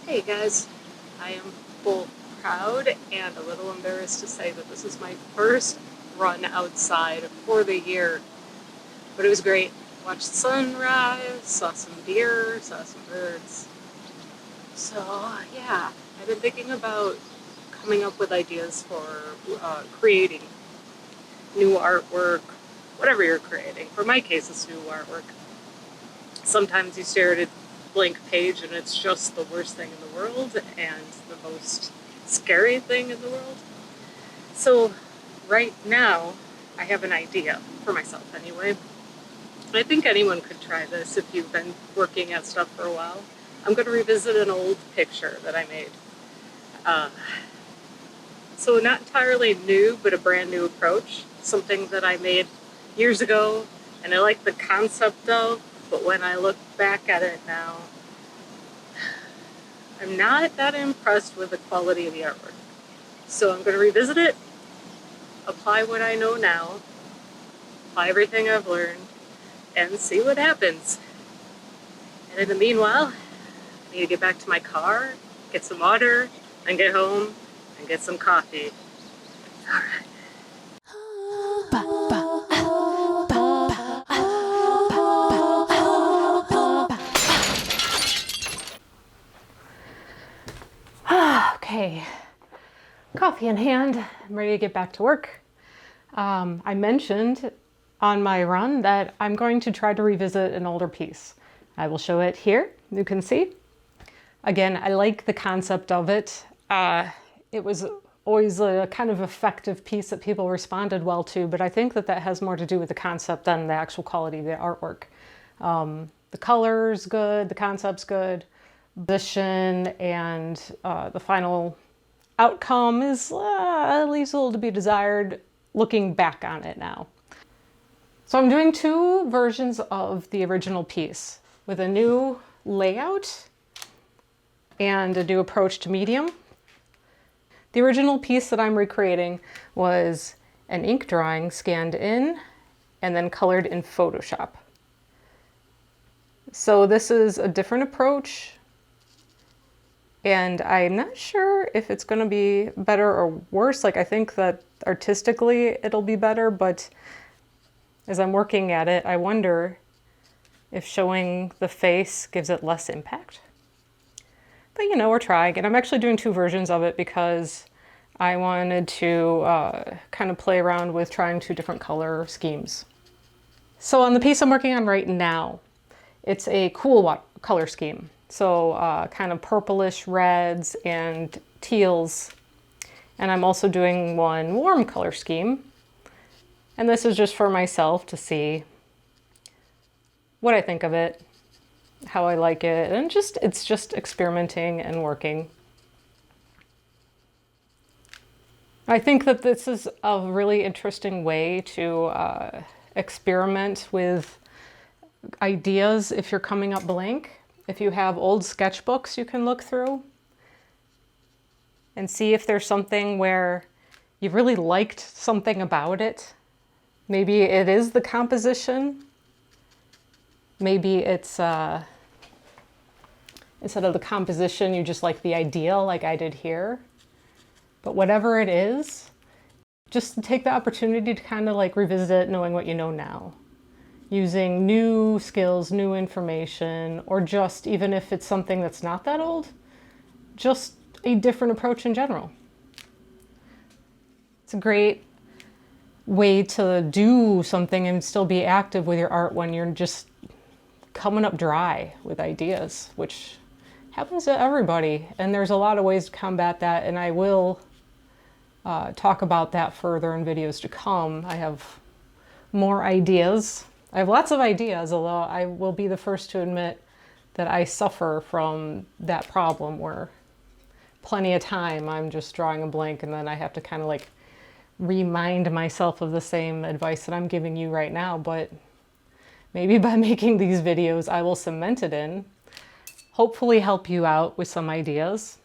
Hey guys, I am both proud and a little embarrassed to say that this is my first run outside for the year, but it was great. Watched the sunrise, saw some deer, saw some birds. So yeah, I've been thinking about coming up with ideas for creating new artwork, whatever you're creating. For my case, it's new artwork. Sometimes you stare at a blank page and it's just the worst thing in the world and the most scary thing in the world. So right now, I have an idea for myself anyway. I think anyone could try this if you've been working at stuff for a while. I'm going to revisit an old picture that I made. Uh, so not entirely new, but a brand new approach. Something that I made years ago and I like the concept of, but when I look back at it now, I'm not that impressed with the quality of the artwork. So I'm going to revisit it, apply what I know now, apply everything I've learned, and see what happens. And in the meanwhile, I need to get back to my car, get some water, and get home and get some coffee. All right. Okay, coffee in hand. I'm ready to get back to work. I mentioned on my run that I'm going to try to revisit an older piece. I will show it here, you can see. Again, I like the concept of it. It was always a kind of effective piece that people responded well to, but I think that that has more to do with the concept than the actual quality of the artwork. The color's good, the concept's good, position and the final outcome is leaves a little to be desired looking back on it now. So I'm doing two versions of the original piece with a new layout and a new approach to medium. The original piece that I'm recreating was an ink drawing scanned in and then colored in Photoshop. So this is a different approach, and I'm not sure if it's going to be better or worse. Like, I think that artistically it'll be better, but as I'm working at it, I wonder if showing the face gives it less impact. But you know, we're trying, and I'm actually doing two versions of it because I wanted to kind of play around with trying two different color schemes. So on the piece I'm working on right now, it's a cool color scheme. So kind of purplish reds and teals. And I'm also doing one warm color scheme. And this is just for myself to see what I think of it, how I like it, and it's just experimenting and working. I think that this is a really interesting way to experiment with ideas if you're coming up blank. If you have old sketchbooks you can look through and see if there's something where you really liked something about it. Maybe it is the composition. Maybe it's instead of the composition, you just like the idea like I did here. But whatever it is, just take the opportunity to kind of like revisit knowing what you know now. Using new skills, new information, or just even if it's something that's not that old, just a different approach in general. It's a great way to do something and still be active with your art when you're just coming up dry with ideas, which happens to everybody. And there's a lot of ways to combat that, and I will talk about that further in videos to come. I have more ideas. I have lots of ideas, although I will be the first to admit that I suffer from that problem where plenty of time I'm just drawing a blank and then I have to kind of like remind myself of the same advice that I'm giving you right now. But maybe by making these videos, I will cement it in, hopefully help you out with some ideas,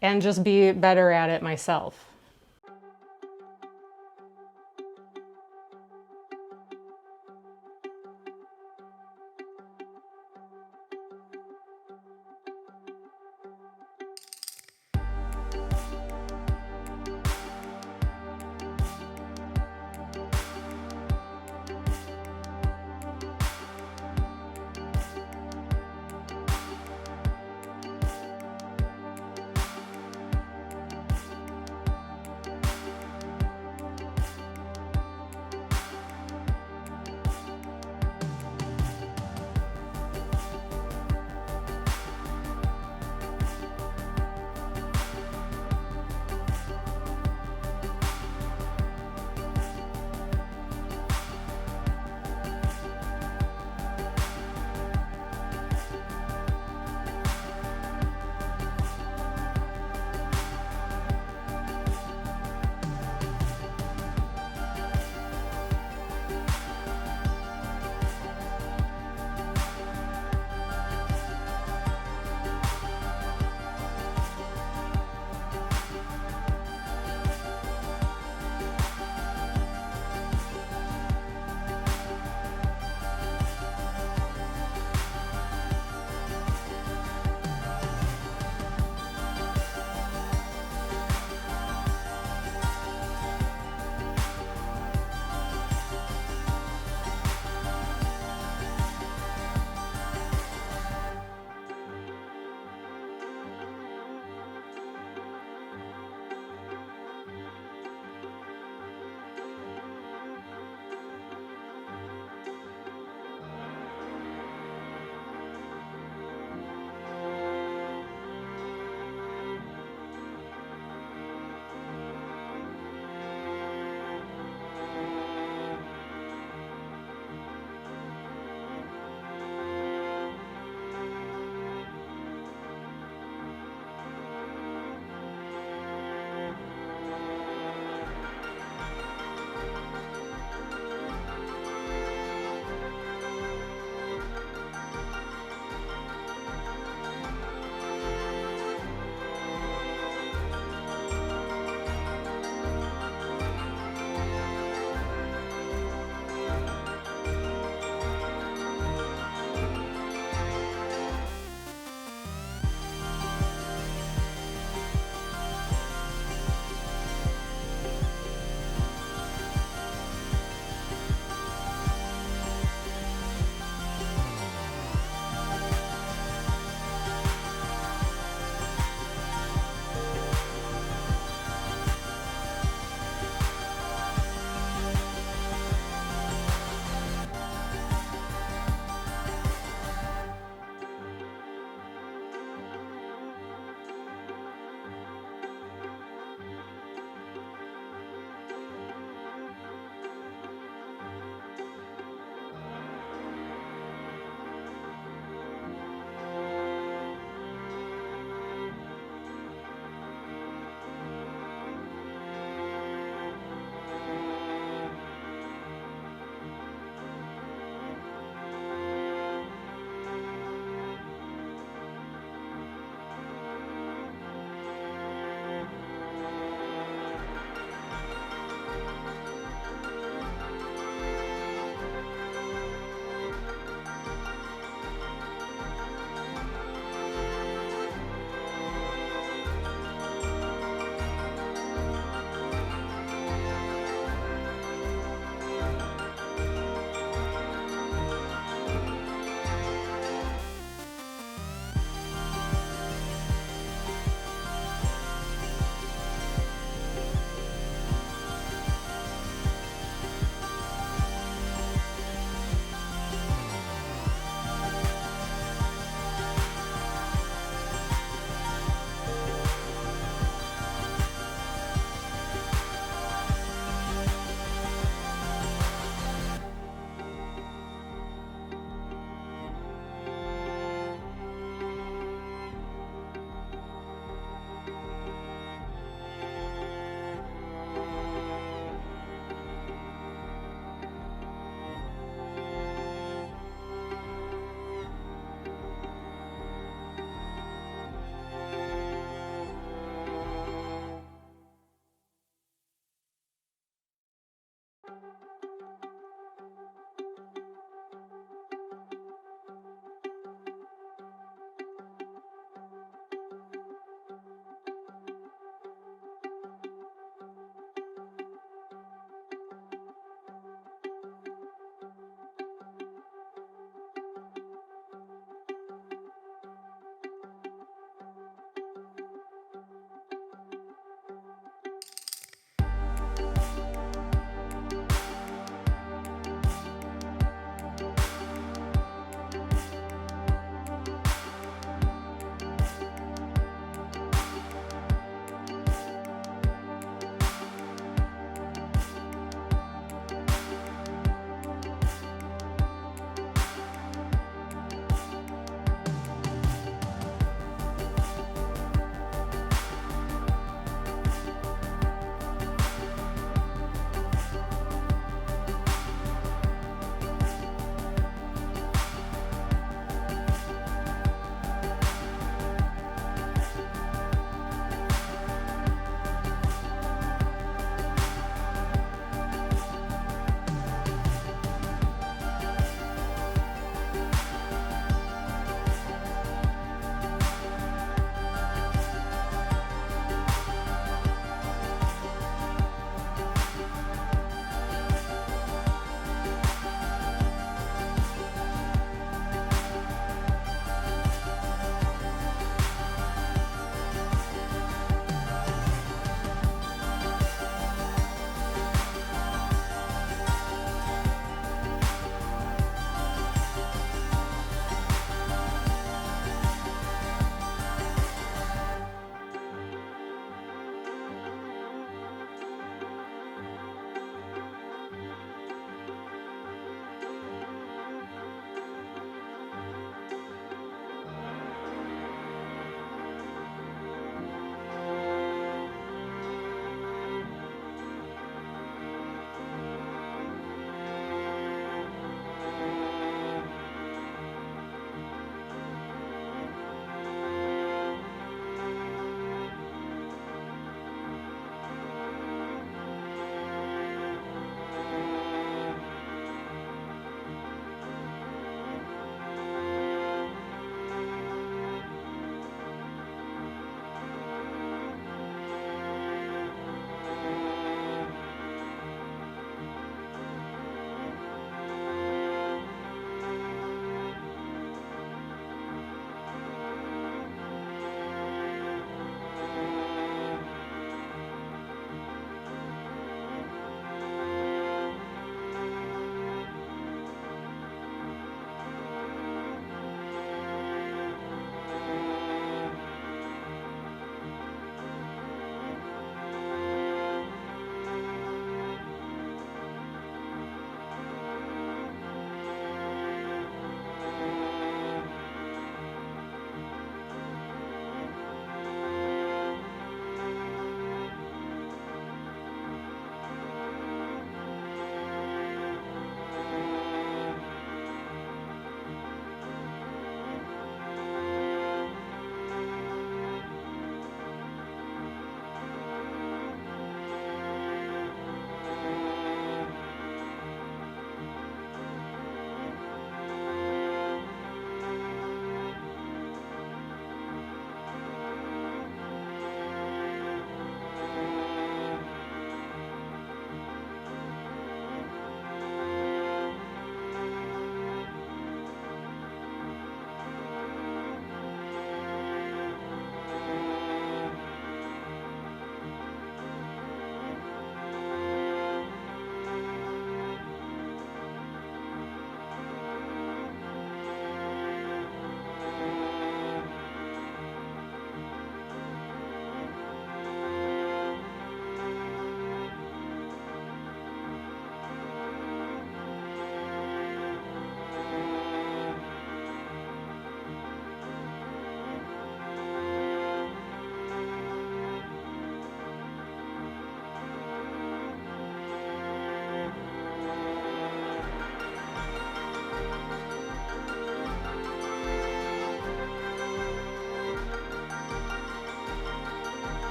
and just be better at it myself.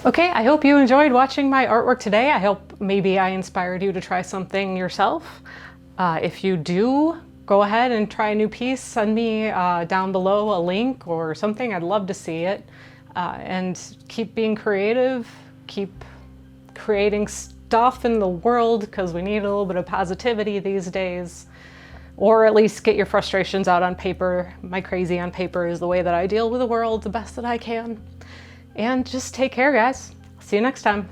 Okay, I hope you enjoyed watching my artwork today. I hope maybe I inspired you to try something yourself. If you do, go ahead and try a new piece. Send me down below a link or something. I'd love to see it. And keep being creative, keep creating stuff in the world, because we need a little bit of positivity these days. Or at least get your frustrations out on paper. My crazy on paper is the way that I deal with the world the best that I can. And just take care, guys. See you next time.